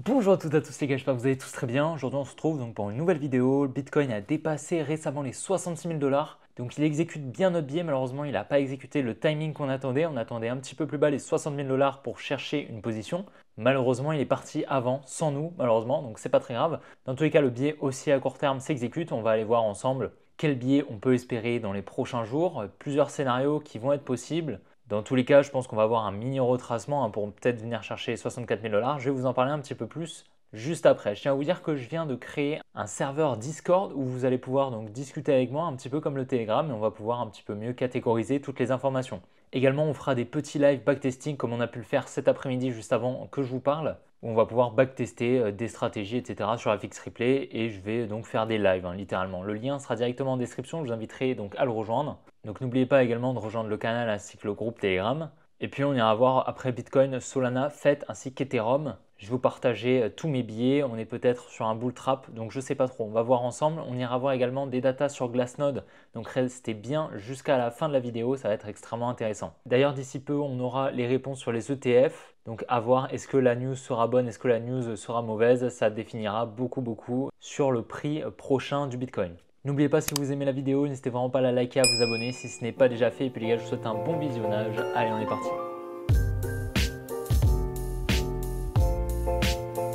Bonjour à toutes et à tous les gars, j'espère que vous allez tous très bien. Aujourd'hui on se retrouve donc pour une nouvelle vidéo. Le Bitcoin a dépassé récemment les 66 000 $. Donc il exécute bien notre biais, malheureusement il n'a pas exécuté le timing qu'on attendait. On attendait un petit peu plus bas les 60 000 $ pour chercher une position. Malheureusement il est parti avant, sans nous malheureusement, donc c'est pas très grave. Dans tous les cas le biais aussi à court terme s'exécute. On va aller voir ensemble quel biais on peut espérer dans les prochains jours. Plusieurs scénarios qui vont être possibles. Dans tous les cas, je pense qu'on va avoir un mini retracement pour peut-être venir chercher 64 000 $. Je vais vous en parler un petit peu plus juste après. Je tiens à vous dire que je viens de créer un serveur Discord où vous allez pouvoir donc discuter avec moi un petit peu comme le Telegram et on va pouvoir un petit peu mieux catégoriser toutes les informations. Également, on fera des petits live backtesting comme on a pu le faire cet après-midi juste avant que je vous parle, où on va pouvoir backtester des stratégies, etc. sur FX Replay et je vais donc faire des lives, littéralement. Le lien sera directement en description, je vous inviterai donc à le rejoindre. Donc n'oubliez pas également de rejoindre le canal ainsi que le groupe Telegram. Et puis on ira voir après Bitcoin, Solana, FET ainsi qu'Ethereum. Je vais vous partager tous mes billets. On est peut-être sur un bull trap, donc je ne sais pas trop. On va voir ensemble. On ira voir également des datas sur Glassnode. Donc restez bien jusqu'à la fin de la vidéo, ça va être extrêmement intéressant. D'ailleurs, d'ici peu, on aura les réponses sur les ETF. Donc à voir, est-ce que la news sera bonne, est-ce que la news sera mauvaise. Ça définira beaucoup sur le prix prochain du Bitcoin. N'oubliez pas, si vous aimez la vidéo, n'hésitez vraiment pas à la liker, à vous abonner si ce n'est pas déjà fait. Et puis les gars, je vous souhaite un bon visionnage. Allez, on est parti.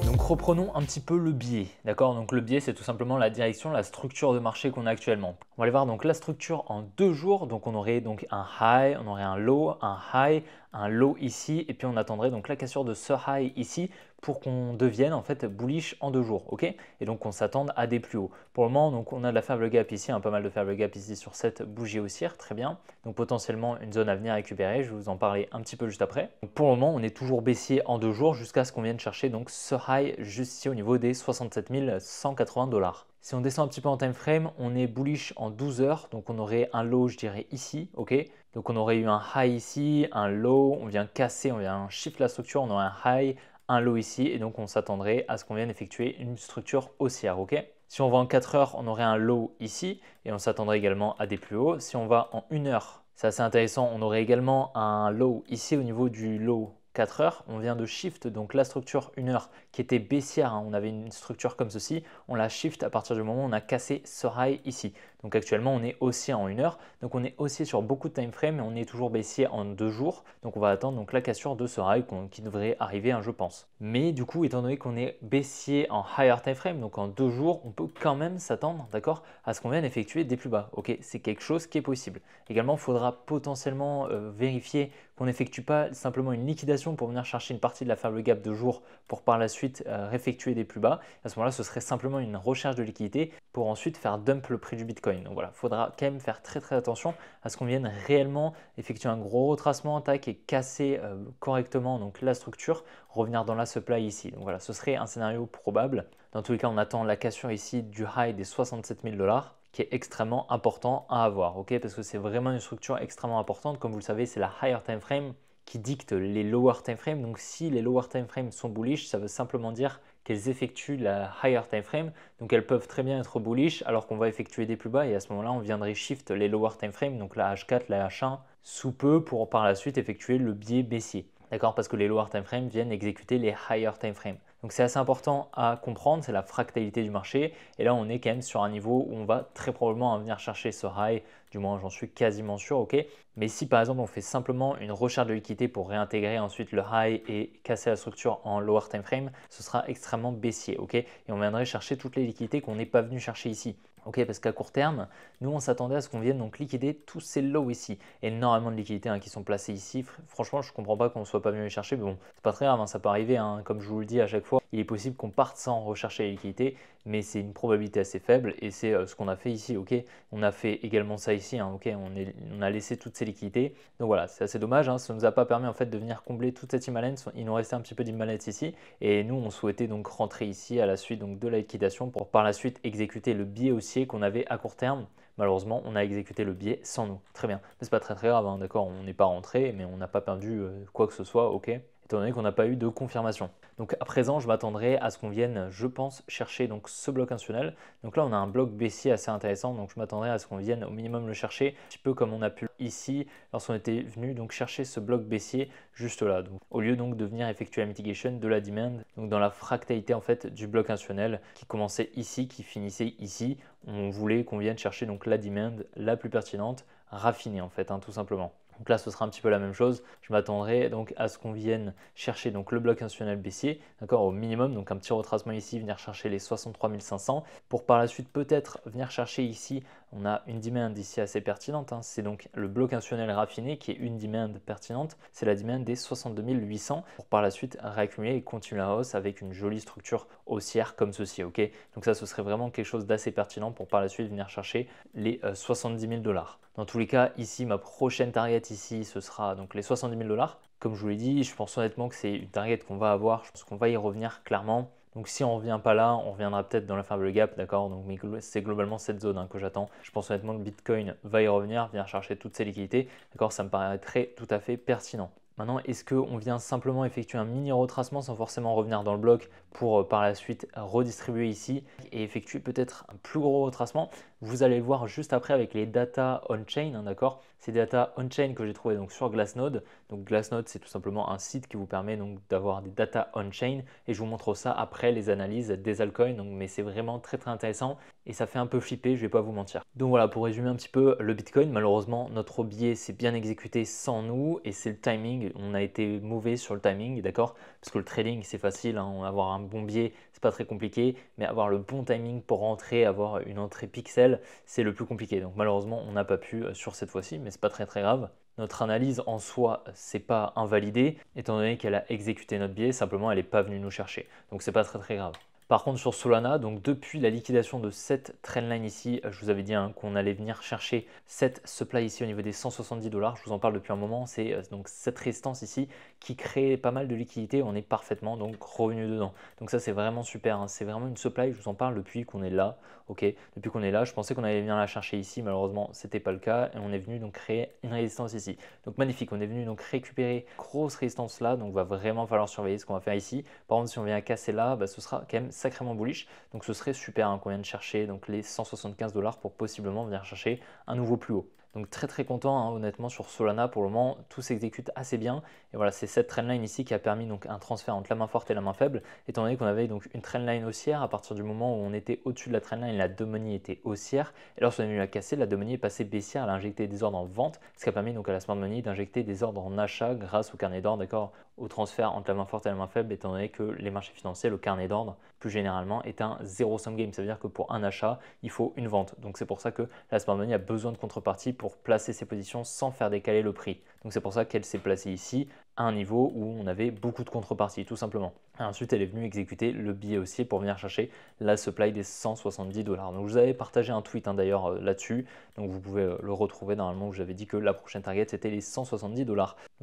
Donc reprenons un petit peu le biais, d'accord? Donc le biais, c'est tout simplement la direction, la structure de marché qu'on a actuellement. On va aller voir donc la structure en 2 jours. Donc on aurait donc un high, on aurait un low, un high, un low ici, et puis on attendrait donc la cassure de ce high ici pour qu'on devienne en fait bullish en 2 jours, ok? Et donc on s'attende à des plus hauts. Pour le moment, donc on a de la faible gap ici, pas mal de faible gap ici sur cette bougie haussière, très bien. Donc potentiellement une zone à venir récupérer, je vais vous en parler un petit peu juste après. Donc pour le moment, on est toujours baissier en 2 jours jusqu'à ce qu'on vienne chercher donc ce high juste ici au niveau des 67 180 $. Si on descend un petit peu en time frame, on est bullish en 12 heures, donc on aurait un low, je dirais ici, ok? Donc on aurait eu un high ici, un low, on vient casser, on vient shift la structure, on aurait un high, un low ici, et donc on s'attendrait à ce qu'on vienne effectuer une structure haussière, ok? Si on va en 4 heures, on aurait un low ici, et on s'attendrait également à des plus hauts. Si on va en 1 heure, c'est assez intéressant, on aurait également un low ici au niveau du low 4 heures. On vient de shift donc la structure 1 heure qui était baissière, on avait une structure comme ceci, on la shift à partir du moment où on a cassé ce high ici. Donc actuellement on est haussier en 1 heure, donc on est haussier sur beaucoup de time frame et on est toujours baissier en 2 jours. Donc on va attendre donc la cassure de ce high qui devrait arriver, je pense. Mais du coup, étant donné qu'on est baissier en higher time frame, donc en 2 jours, on peut quand même s'attendre, d'accord, à ce qu'on vienne effectuer des plus bas. Ok, c'est quelque chose qui est possible. Également, il faudra potentiellement vérifier qu'on n'effectue pas simplement une liquidation pour venir chercher une partie de la faible gap de jour pour par la suite réeffectuer des plus bas. À ce moment-là, ce serait simplement une recherche de liquidité pour ensuite faire dump le prix du Bitcoin. Donc voilà, il faudra quand même faire très attention à ce qu'on vienne réellement effectuer un gros retracement, tac, et casser correctement donc la structure, revenir dans la supply ici. Donc voilà, ce serait un scénario probable. Dans tous les cas, on attend la cassure ici du high des 67 000 $, qui est extrêmement important à avoir, ok? Parce que c'est vraiment une structure extrêmement importante. Comme vous le savez, c'est la higher time frame qui dicte les lower time frame. Donc si les lower time frame sont bullish, ça veut simplement dire qu'elles effectuent la higher time frame. Donc elles peuvent très bien être bullish alors qu'on va effectuer des plus bas et à ce moment-là, on viendrait shift les lower time frame, donc la H4, la H1, sous peu pour par la suite effectuer le biais baissier. D'accord? Parce que les lower time frame viennent exécuter les higher time frame. Donc c'est assez important à comprendre, c'est la fractalité du marché. Et là, on est quand même sur un niveau où on va très probablement venir chercher ce high, du moins j'en suis quasiment sûr, ok? Mais si par exemple on fait simplement une recherche de liquidité pour réintégrer ensuite le high et casser la structure en lower time frame, ce sera extrêmement baissier, ok? Et on viendrait chercher toutes les liquidités qu'on n'est pas venu chercher ici. Ok, parce qu'à court terme, nous on s'attendait à ce qu'on vienne donc liquider tous ces lows ici. Énormément de liquidités qui sont placées ici. Franchement, je ne comprends pas qu'on ne soit pas venu les chercher, mais bon, c'est pas très grave, ça peut arriver, comme je vous le dis à chaque fois. Il est possible qu'on parte sans rechercher les liquidités, mais c'est une probabilité assez faible et c'est ce qu'on a fait ici, ok? On a fait également ça ici, ok? On a laissé toutes ces liquidités. Donc voilà, c'est assez dommage, ça ne nous a pas permis en fait de venir combler toute cette imbalance. Il nous restait un petit peu d'imbalance ici et nous on souhaitait donc rentrer ici à la suite donc de la liquidation pour par la suite exécuter le biais haussier qu'on avait à court terme. Malheureusement, on a exécuté le biais sans nous. Très bien, mais c'est pas très grave, d'accord, on n'est pas rentré, mais on n'a pas perdu quoi que ce soit, ok? Étant donné qu'on n'a pas eu de confirmation. Donc à présent, je m'attendrai à ce qu'on vienne, je pense, chercher donc ce bloc institutionnel. Donc là, on a un bloc baissier assez intéressant, donc je m'attendrai à ce qu'on vienne au minimum le chercher, un petit peu comme on a pu ici lorsqu'on était venu donc chercher ce bloc baissier juste là. Donc, au lieu donc de venir effectuer la mitigation de la demand, donc dans la fractalité en fait du bloc institutionnel qui commençait ici, qui finissait ici, on voulait qu'on vienne chercher donc la demand la plus pertinente, raffinée en fait, tout simplement. Donc là, ce sera un petit peu la même chose. Je m'attendrai donc à ce qu'on vienne chercher donc le bloc institutionnel baissier, d'accord, au minimum, donc un petit retracement ici, venir chercher les 63 500 pour par la suite peut-être venir chercher ici. On a une demand ici assez pertinente, c'est donc le bloc institutionnel raffiné qui est une demand pertinente, c'est la demand des 62 800 pour par la suite réaccumuler et continuer la hausse avec une jolie structure haussière comme ceci, ok. Donc ça, ce serait vraiment quelque chose d'assez pertinent pour par la suite venir chercher les 70 000 $. Dans tous les cas, ici, ma prochaine target ici, ce sera donc les 70 000 $. Comme je vous l'ai dit, je pense honnêtement que c'est une target qu'on va avoir. Je pense qu'on va y revenir clairement. Donc si on ne revient pas là, on reviendra peut-être dans la faible gap, d'accord. Donc c'est globalement cette zone que j'attends. Je pense honnêtement que le Bitcoin va y revenir, venir chercher toutes ses liquidités, d'accord. Ça me paraîtrait tout à fait pertinent. Maintenant, est-ce qu'on vient simplement effectuer un mini retracement sans forcément revenir dans le bloc pour par la suite redistribuer ici et effectuer peut-être un plus gros retracement? Vous allez le voir juste après avec les data on-chain, d'accord? Ces data on-chain que j'ai trouvé donc sur Glassnode. Donc Glassnode, c'est tout simplement un site qui vous permet donc d'avoir des data on-chain et je vous montre ça après les analyses des altcoins. Donc, mais c'est vraiment très très intéressant et ça fait un peu flipper, je ne vais pas vous mentir. Donc voilà, pour résumer un petit peu le Bitcoin, malheureusement notre biais s'est bien exécuté sans nous et c'est le timing. On a été mauvais sur le timing, d'accord? Parce que le trading c'est facile, avoir un bon biais c'est pas très compliqué, mais avoir le bon timing pour rentrer, avoir une entrée pixel, c'est le plus compliqué. Donc malheureusement on n'a pas pu sur cette fois-ci, mais c'est pas très grave. Notre analyse en soi, c'est pas invalidé, étant donné qu'elle a exécuté notre biais, simplement elle n'est pas venue nous chercher. Donc c'est pas très grave. Par contre sur Solana, donc depuis la liquidation de cette trendline ici, je vous avais dit qu'on allait venir chercher cette supply ici au niveau des 170 $. Je vous en parle depuis un moment, c'est donc cette résistance ici qui crée pas mal de liquidité. On est parfaitement donc revenu dedans. Donc ça c'est vraiment super, c'est vraiment une supply, je vous en parle depuis qu'on est là. Ok, depuis qu'on est là, je pensais qu'on allait venir la chercher ici, malheureusement c'était pas le cas et on est venu donc créer une résistance ici. Donc magnifique, on est venu donc récupérer grosse résistance là, donc va vraiment falloir surveiller ce qu'on va faire ici. Par contre si on vient casser là, ce sera quand même sacrément bullish, donc ce serait super qu'on vienne chercher donc les 175 $ pour possiblement venir chercher un nouveau plus haut. Donc très content honnêtement sur Solana, pour le moment tout s'exécute assez bien et voilà, c'est cette trendline ici qui a permis donc un transfert entre la main forte et la main faible, étant donné qu'on avait donc une trendline haussière. À partir du moment où on était au-dessus de la trendline, la demie était haussière et lorsqu'on est venu la casser, la demie est passée baissière, elle a injecté des ordres en vente, ce qui a permis donc à la smart money d'injecter des ordres en achat grâce au carnet d'ordre, d'accord, au transfert entre la main forte et la main faible, étant donné que les marchés financiers, le carnet d'ordre plus généralement est un zero sum game, ça veut dire que pour un achat il faut une vente. Donc c'est pour ça que la smart money a besoin de contrepartie pour placer ses positions sans faire décaler le prix. Donc c'est pour ça qu'elle s'est placée ici à un niveau où on avait beaucoup de contrepartie tout simplement. Et ensuite elle est venue exécuter le billet haussier pour venir chercher la supply des 170 $. Donc je vous avais partagé un tweet d'ailleurs là-dessus, donc vous pouvez le retrouver normalement où j'avais dit que la prochaine target c'était les 170 $.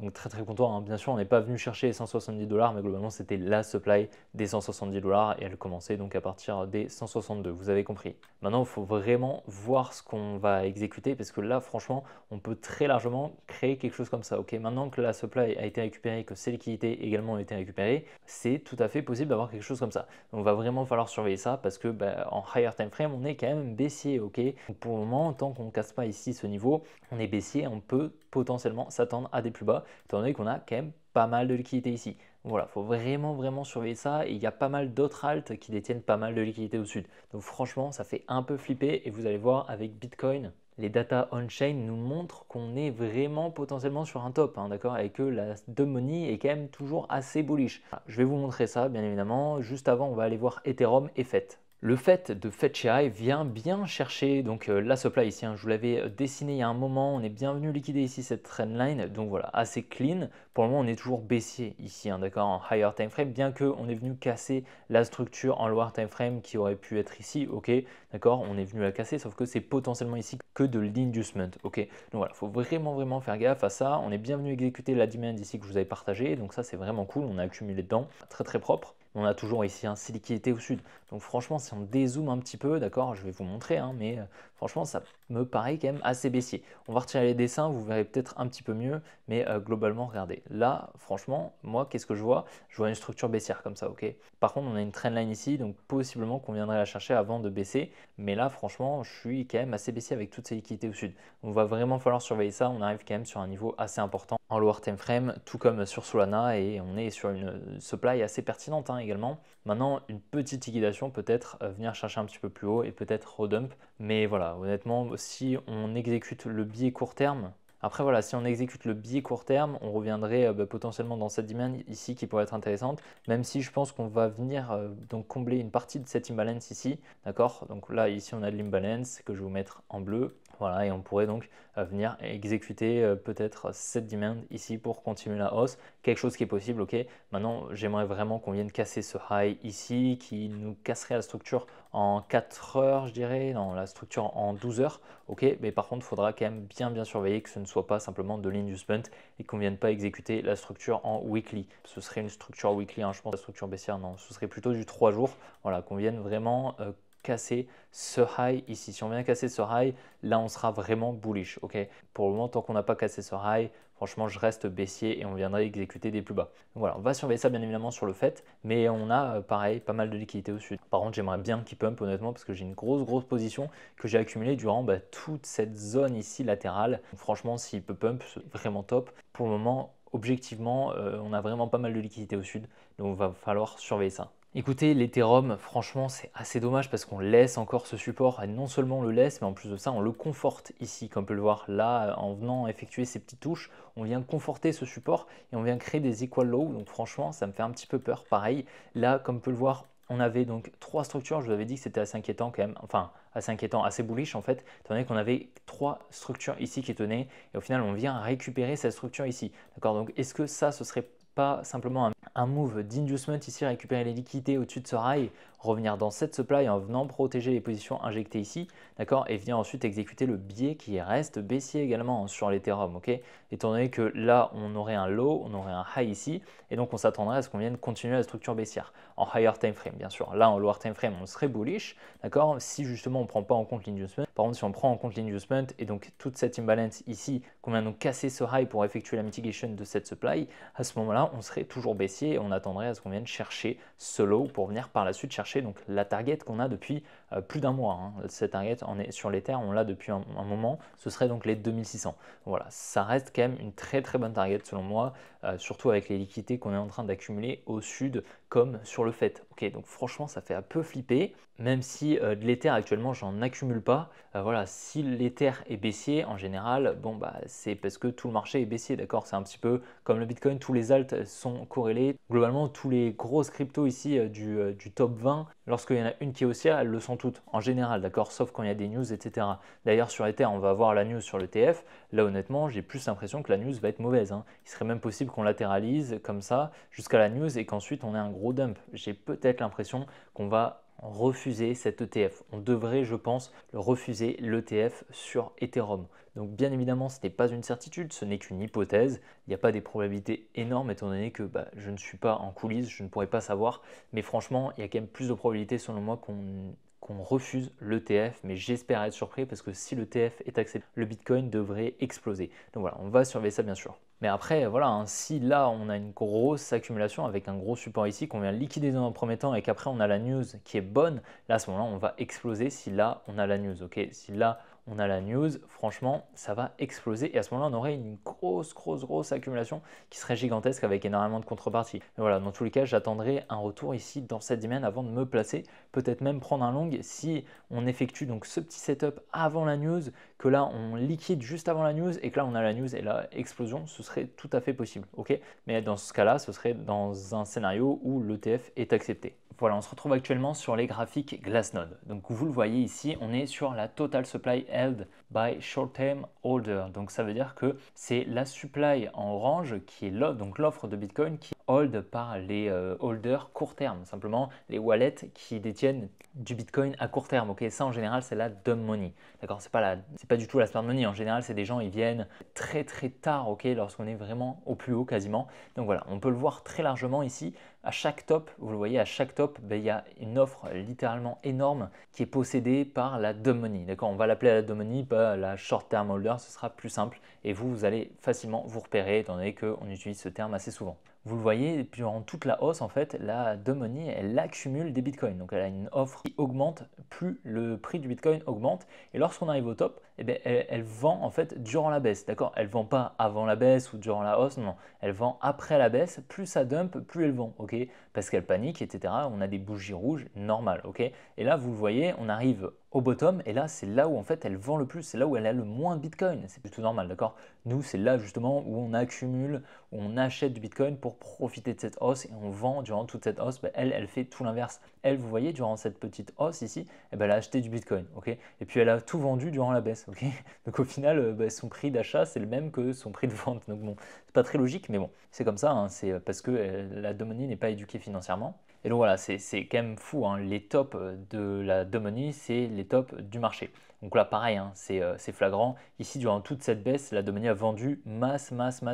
Donc très content, bien sûr on n'est pas venu chercher les 170 $, mais globalement c'était la supply des 170 $ et elle commençait donc à partir des 162, vous avez compris. Maintenant il faut vraiment voir ce qu'on va exécuter parce que là franchement on peut très largement créer quelque chose comme ça. Ok, maintenant que la supply a été récupérée, que ces liquidités également ont été récupérées, c'est tout à fait possible d'avoir quelque chose comme ça. Donc il va vraiment falloir surveiller ça parce que en higher time frame on est quand même baissier, ok. Donc pour le moment, tant qu'on ne casse pas ici ce niveau, on est baissier, on peut potentiellement s'attendre à des plus bas, étant donné qu'on a quand même pas mal de liquidités ici. Voilà, il faut vraiment surveiller ça et il y a pas mal d'autres alts qui détiennent pas mal de liquidités au-dessus. Donc franchement, ça fait un peu flipper et vous allez voir avec Bitcoin, les data on-chain nous montrent qu'on est vraiment potentiellement sur un top, d'accord, et que la money est quand même toujours assez bullish. Je vais vous montrer ça bien évidemment. Juste avant, on va aller voir Ethereum et FET. Le fait de FetchAI vient bien chercher donc la supply ici, je vous l'avais dessiné il y a un moment, on est bien venu liquider ici cette trendline, donc voilà, assez clean. Pour le moment on est toujours baissier ici, d'accord, en higher time frame, bien qu'on est venu casser la structure en lower time frame qui aurait pu être ici, ok, d'accord, on est venu la casser, sauf que c'est potentiellement ici que de l'inducement, ok. Donc voilà, il faut vraiment faire gaffe à ça. On est bien venu exécuter la demand ici que je vous avais partagé, donc ça c'est vraiment cool, on a accumulé dedans, très propre. on a toujours ici ces liquidités au sud. Donc franchement, si on dézoome un petit peu, d'accord, je vais vous montrer, mais franchement, ça me paraît quand même assez baissier. On va retirer les dessins, vous verrez peut-être un petit peu mieux, mais globalement, regardez. Là, franchement, moi, qu'est-ce que je vois? Je vois une structure baissière comme ça, ok? Par contre, on a une trendline ici, donc possiblement qu'on viendrait la chercher avant de baisser. Mais là, franchement, je suis quand même assez baissier avec toutes ces liquidités au sud. On va vraiment falloir surveiller ça. On arrive quand même sur un niveau assez important en lower time frame, tout comme sur Solana, et on est sur une supply assez pertinente également. Maintenant, une petite liquidation peut-être venir chercher un petit peu plus haut et peut-être redump. Mais voilà, honnêtement, si on exécute le biais court terme, après voilà, si on exécute le biais court terme, on reviendrait potentiellement dans cette demand ici qui pourrait être intéressante, même si je pense qu'on va venir donc combler une partie de cette imbalance ici, d'accord? Donc là, ici on a de l'imbalance que je vais vous mettre en bleu. Voilà, et on pourrait donc venir exécuter peut-être cette demand ici pour continuer la hausse, quelque chose qui est possible, ok. Maintenant, j'aimerais vraiment qu'on vienne casser ce high ici, qui nous casserait la structure en 4 heures, je dirais, non, la structure en 12 heures, ok. Mais par contre, il faudra quand même bien surveiller que ce ne soit pas simplement de l'inducement et qu'on ne vienne pas exécuter la structure en weekly. Ce serait une structure weekly, je pense, la structure baissière, non, ce serait plutôt du 3 jours, voilà, qu'on vienne vraiment casser ce high ici. Si on vient casser ce high, là on sera vraiment bullish, ok. Pour le moment, tant qu'on n'a pas cassé ce high, franchement, je reste baissier et on viendrait exécuter des plus bas. Donc voilà, on va surveiller ça bien évidemment sur le fait, mais on a pareil, pas mal de liquidités au sud. Par contre, j'aimerais bien qu'il pump honnêtement parce que j'ai une grosse position que j'ai accumulée durant toute cette zone ici latérale. Donc, franchement, s'il peut pump, c'est vraiment top. Pour le moment, objectivement, on a vraiment pas mal de liquidités au sud, donc il va falloir surveiller ça. Écoutez, l'Ethereum, franchement, c'est assez dommage parce qu'on laisse encore ce support. Et non seulement on le laisse, mais en plus de ça, on le conforte ici. Comme on peut le voir là, en venant effectuer ces petites touches, on vient conforter ce support et on vient créer des equal lows. Donc franchement, ça me fait un petit peu peur. Pareil, là, comme on peut le voir, on avait donc 3 structures. Je vous avais dit que c'était assez inquiétant quand même. Enfin, assez inquiétant, assez bullish en fait. Étant donné qu'on avait 3 structures ici qui tenaient. Et au final, on vient récupérer cette structure ici. D'accord? Donc, est-ce que ça, ce serait pas simplement un move d'inducement ici, récupérer les liquidités au-dessus de ce high, revenir dans cette supply en venant protéger les positions injectées ici, d'accord, et venir ensuite exécuter le biais qui reste baissier également sur l'Ethereum, ok, étant donné que là on aurait un low, on aurait un high ici, et donc on s'attendrait à ce qu'on vienne continuer la structure baissière en higher time frame, bien sûr. Là en lower time frame on serait bullish, d'accord, si justement on ne prend pas en compte l'inducement. Par contre, si on prend en compte l'inducement et donc toute cette imbalance ici, qu'on vient donc casser ce high pour effectuer la mitigation de cette supply, à ce moment-là on serait toujours baissier et on attendrait à ce qu'on vienne chercher ce low pour venir par la suite chercher donc la target qu'on a depuis plus d'un mois. Cette target sur l'Ether, on l'a depuis un moment, ce serait donc les 2600. Voilà, ça reste quand même une très bonne target selon moi, surtout avec les liquidités qu'on est en train d'accumuler au sud comme sur le fait. Ok, donc franchement ça fait un peu flipper, même si de l'Ether actuellement j'en accumule pas. Voilà, si l'Ether est baissier en général, bon c'est parce que tout le marché est baissier, d'accord. C'est un petit peu comme le Bitcoin, tous les alts sont corrélés. Globalement, tous les grosses cryptos ici du top 20, lorsqu'il y en a une qui est haussière, elles le sont toutes en général, d'accord, sauf quand il y a des news, etc. D'ailleurs sur Ether, on va avoir la news sur le TF. Là honnêtement, j'ai plus l'impression que la news va être mauvaise. Il serait même possible qu'on latéralise comme ça jusqu'à la news et qu'ensuite on ait un gros dump. J'ai peut-être l'impression qu'on va refuser cet ETF. On devrait, je pense, le refuser l'ETF sur Ethereum. Donc bien évidemment, ce n'est pas une certitude, ce n'est qu'une hypothèse. Il n'y a pas des probabilités énormes étant donné que je ne suis pas en coulisses, je ne pourrais pas savoir. Mais franchement, il y a quand même plus de probabilités selon moi qu'on refuse l'ETF, mais j'espère être surpris parce que si l'ETF est accepté, le Bitcoin devrait exploser. Donc voilà, on va surveiller ça bien sûr. Mais après, voilà, si là on a une grosse accumulation avec un gros support ici qu'on vient liquider dans un premier temps et qu'après on a la news qui est bonne, là à ce moment-là on va exploser si là on a la news, ok? Si là on a la news, franchement ça va exploser et à ce moment-là on aurait une grosse accumulation qui serait gigantesque avec énormément de contreparties. Mais voilà, dans tous les cas j'attendrai un retour ici dans cette dizaine avant de me placer, peut-être même prendre un long si on effectue donc ce petit setup avant la news, que là on liquide juste avant la news et que là on a la news et la explosion, ce serait tout à fait possible, ok? Mais dans ce cas-là, ce serait dans un scénario où l'ETF est accepté. Voilà, on se retrouve actuellement sur les graphiques Glassnode. Donc vous le voyez ici, on est sur la total supply held by short-term holder. Donc ça veut dire que c'est la supply en orange qui est l'offre, donc l'offre de Bitcoin qui est hold par les holders court terme, simplement les wallets qui détiennent du Bitcoin à court terme. Ok, ça en général c'est la dumb money. D'accord, c'est pas du tout la smart money. En général, c'est des gens ils viennent très tard, ok, lorsqu'on est vraiment au plus haut quasiment. Donc voilà, on peut le voir très largement ici. à chaque top, vous le voyez, à chaque top, ben, il y a une offre littéralement énorme qui est possédée par la dumb money. D'accord, on va l'appeler la dumb money, pas la short term holder, ce sera plus simple et vous allez facilement vous repérer étant donné qu'on utilise ce terme assez souvent. Vous le voyez, durant toute la hausse, en fait, la dumb money, elle accumule des bitcoins. Donc elle a une offre qui augmente, plus le prix du bitcoin augmente. Et lorsqu'on arrive au top, eh bien, elle vend en fait durant la baisse. D'accord, elle ne vend pas avant la baisse ou durant la hausse, non. Elle vend après la baisse. Plus ça dump, plus elle vend. Ok, parce qu'elle panique, etc. On a des bougies rouges, normal. Ok, et là, vous le voyez, on arrive au bottom et là, c'est là où en fait elle vend le plus. C'est là où elle a le moins de bitcoin. C'est plutôt normal. D'accord, nous, c'est là justement où on accumule, où on achète du bitcoin pour profiter de cette hausse et on vend durant toute cette hausse. Ben, elle fait tout l'inverse. Elle, vous voyez, durant cette petite hausse ici, eh ben, elle a acheté du bitcoin. Ok, et puis elle a tout vendu durant la baisse. Ok, donc au final, ben, son prix d'achat, c'est le même que son prix de vente. Donc bon, c'est pas très logique, mais bon, c'est comme ça. Hein, c'est parce que la Domini n'est pas éduquée financièrement. Et donc voilà, c'est quand même fou. Hein, les tops de la Domini, c'est les tops du marché. Donc là, pareil, hein, c'est flagrant. Ici, durant toute cette baisse, la Domini a vendu masse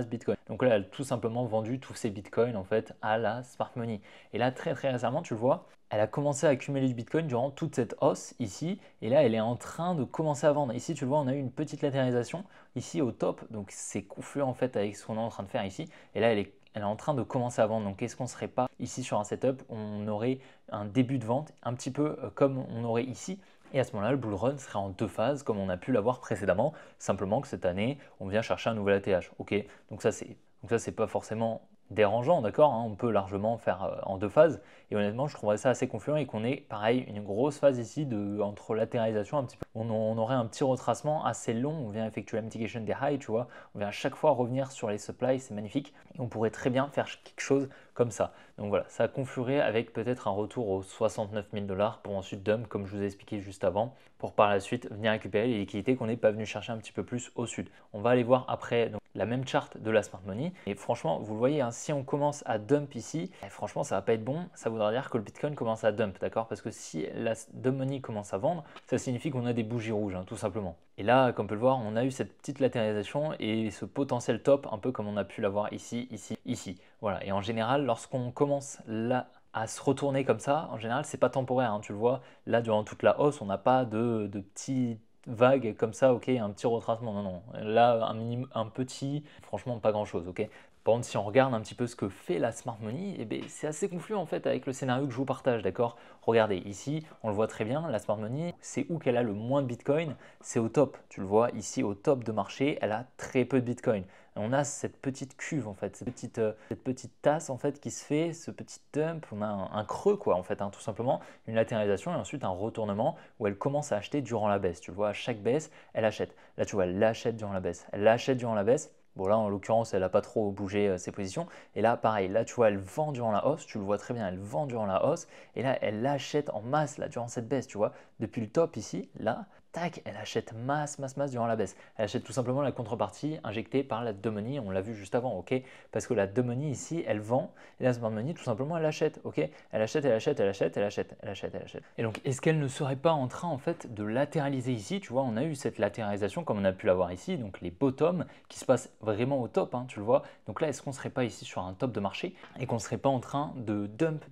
Bitcoin. Donc là, elle a tout simplement vendu tous ses Bitcoins en fait à la Smart Money. Et là, très récemment, tu le vois, elle a commencé à accumuler du Bitcoin durant toute cette hausse ici. Et là, elle est en train de commencer à vendre. Ici, tu le vois, on a eu une petite latéralisation ici au top. Donc c'est confluent en fait avec ce qu'on est en train de faire ici. Et là, elle est en train de commencer à vendre. Donc est-ce qu'on ne serait pas ici sur un setup, on aurait un début de vente un petit peu comme on aurait ici. Et à ce moment-là, le bull run serait en deux phases comme on a pu l'avoir précédemment. Simplement que cette année, on vient chercher un nouvel ATH. Ok, donc ça c'est pas forcément dérangeant, d'accord, hein, on peut largement faire en deux phases. Et honnêtement, je trouverais ça assez confluent et qu'on ait pareil une grosse phase ici entre latéralisation un petit peu. On aurait un petit retracement assez long. On vient effectuer la mitigation des highs, tu vois. On vient à chaque fois revenir sur les supplies, c'est magnifique. Et on pourrait très bien faire quelque chose comme ça. Donc voilà, ça confluerait avec peut-être un retour aux 69 000 $ pour ensuite dump, comme je vous ai expliqué juste avant, pour par la suite venir récupérer les liquidités qu'on n'est pas venu chercher un petit peu plus au sud. On va aller voir après donc, la même charte de la Smart Money. Et franchement, vous le voyez, hein, si on commence à dump ici, franchement, ça va pas être bon. Ça voudra dire que le Bitcoin commence à dump, d'accord? Parce que si la dump money commence à vendre, ça signifie qu'on a des bougies rouges, hein, tout simplement. Et là, comme on peut le voir, on a eu cette petite latéralisation et ce potentiel top, un peu comme on a pu l'avoir ici, ici, ici. Voilà. Et en général, lorsqu'on commence là à se retourner comme ça, en général, c'est pas temporaire. Hein, tu le vois, là, durant toute la hausse, on n'a pas de petits vague comme ça, ok, un petit retracement, non, non. Là, un petit, franchement, pas grand-chose, ok. Par contre, si on regarde un petit peu ce que fait la Smart Money, eh bien, c'est assez confluent en fait avec le scénario que je vous partage, d'accord? Regardez, ici, on le voit très bien, la Smart Money, c'est où qu'elle a le moins de Bitcoin, c'est au top. Tu le vois ici, au top de marché, elle a très peu de Bitcoin. On a cette petite cuve en fait, cette petite tasse en fait qui se fait, ce petit dump, on a un creux quoi en fait, hein, tout simplement, une latéralisation et ensuite un retournement où elle commence à acheter durant la baisse. Tu le vois, à chaque baisse, elle achète. Là tu vois, elle achète durant la baisse, elle achète durant la baisse. Bon là en l'occurrence elle n'a pas trop bougé ses positions et là pareil, là tu vois elle vend durant la hausse, tu le vois très bien, elle vend durant la hausse et là elle achète en masse là durant cette baisse, tu vois, depuis le top ici, là, tac, elle achète masse durant la baisse. Elle achète tout simplement la contrepartie injectée par la dumb money, on l'a vu juste avant, ok? Parce que la dumb money ici, elle vend et la smart money tout simplement elle achète, ok? Elle achète, elle achète, elle achète, elle achète, elle achète, elle achète. Et donc est-ce qu'elle ne serait pas en train en fait de latéraliser ici? Tu vois, on a eu cette latéralisation comme on a pu l'avoir ici, donc les bottoms qui se passent vraiment au top, hein, tu le vois. Donc là, est-ce qu'on ne serait pas ici sur un top de marché et qu'on ne serait pas en train de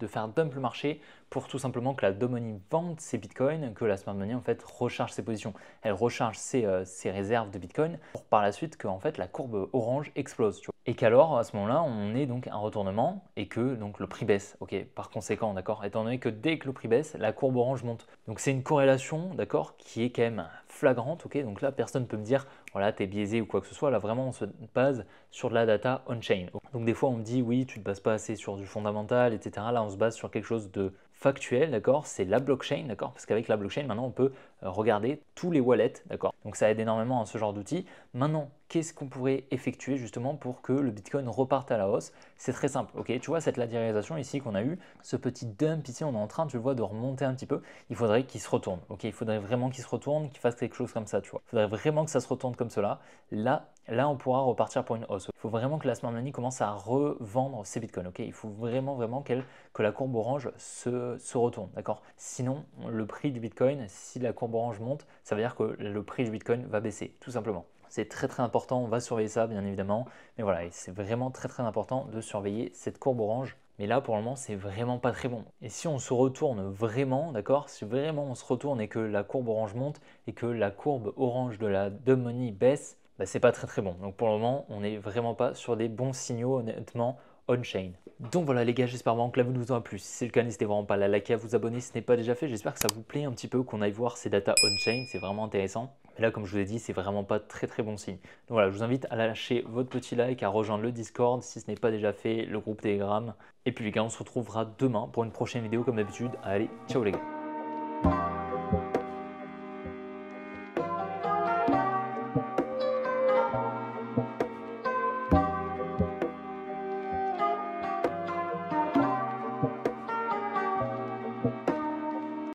faire dump le marché pour tout simplement que la dumb money vende ses bitcoins, que la smart money en fait recharge ses positions, elle recharge ses réserves de bitcoin pour par la suite que en fait la courbe orange explose, tu vois. Et qu'alors à ce moment-là, on ait donc un retournement et que donc le prix baisse. Ok, par conséquent, d'accord, étant donné que dès que le prix baisse, la courbe orange monte. Donc c'est une corrélation, d'accord, qui est quand même flagrante. Ok, donc là personne ne peut me dire voilà, tu es biaisé ou quoi que ce soit. Là vraiment on se base sur de la data on-chain. Donc des fois on me dit oui, tu ne te bases pas assez sur du fondamental, etc. Là on se base sur quelque chose de factuel, d'accord, c'est la blockchain, d'accord, parce qu'avec la blockchain maintenant on peut regarder tous les wallets, d'accord, donc ça aide énormément à ce genre d'outils. Maintenant, qu'est-ce qu'on pourrait effectuer justement pour que le Bitcoin reparte à la hausse? C'est très simple, ok, tu vois cette latéralisation ici qu'on a eu, ce petit dump ici, on est en train, tu le vois, de remonter un petit peu, il faudrait qu'il se retourne, ok, il faudrait vraiment qu'il se retourne, qu'il fasse quelque chose comme ça, tu vois, il faudrait vraiment que ça se retourne comme cela, là on pourra repartir pour une hausse. Il faut vraiment que la smart money commence à revendre ses bitcoins, ok, il faut vraiment que la courbe orange se retourne, d'accord. Sinon, le prix du bitcoin, si la courbe orange monte, ça veut dire que le prix du bitcoin va baisser, tout simplement. C'est très important, on va surveiller ça bien évidemment, mais voilà, c'est vraiment très important de surveiller cette courbe orange Mais là, pour le moment, c'est vraiment pas très bon. Et si on se retourne vraiment, d'accord, si vraiment on se retourne et que la courbe orange monte et que la courbe orange de la dumb money baisse, bah, c'est pas très très bon. Donc pour le moment, on n'est vraiment pas sur des bons signaux, honnêtement, on-chain. Donc voilà les gars, j'espère vraiment que la vidéo vous aura plu. Si c'est le cas, n'hésitez vraiment pas à la liker, à vous abonner si ce n'est pas déjà fait. J'espère que ça vous plaît un petit peu qu'on aille voir ces data on-chain, c'est vraiment intéressant. Mais là, comme je vous ai dit, c'est vraiment pas très très bon signe. Donc voilà, je vous invite à lâcher votre petit like, à rejoindre le Discord si ce n'est pas déjà fait, le groupe Telegram. Et puis les gars, on se retrouvera demain pour une prochaine vidéo comme d'habitude. Allez, ciao les gars.